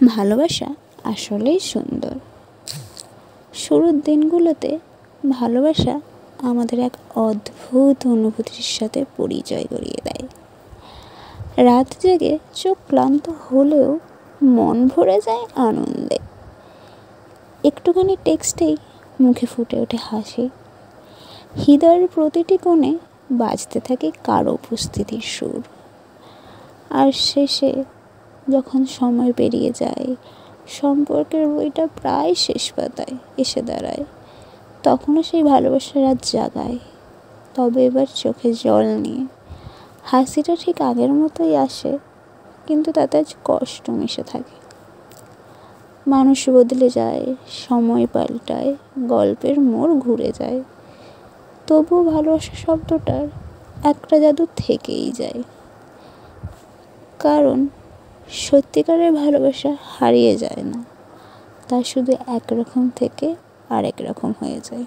ভালোবাসা আসলেই সুন্দর। শুরুর দিনগুলোতে ভালোবাসা আমাদের এক অদ্ভুত অনুভূতির সাথে পরিচয় করিয়ে দেয়। রাত জেগে চোখ ক্লান্ত হলেও মন ভরে যায় আনন্দে। একটুখানি টেক্সটেই মুখে ফুটে ওঠে হাসি। হৃদয়ের প্রতিটি কোণে বাজতে থাকে কারো উপস্থিতির সুর। আর শেষে যখন সময় পেরিয়ে যায়, সম্পর্কের বইটা প্রায় শেষ পাতায় এসে দাঁড়ায়, তখনও সেই ভালোবাসার রাত জাগায়, তবে এবার চোখে জল নিয়ে। হাসিটা ঠিক আগের মতোই আসে, কিন্তু তাতে আজ কষ্ট মিশে থাকে। মানুষ বদলে যায়, সময় পাল্টায়, গল্পের মোড় ঘুরে যায়, তবুও ভালোবাসা শব্দটার একটা জাদু থেকেই যায়। কারণ সত্যিকারের ভালোবাসা হারিয়ে যায় না, তা শুধু একরকম থেকে আরেক রকম হয়ে যায়।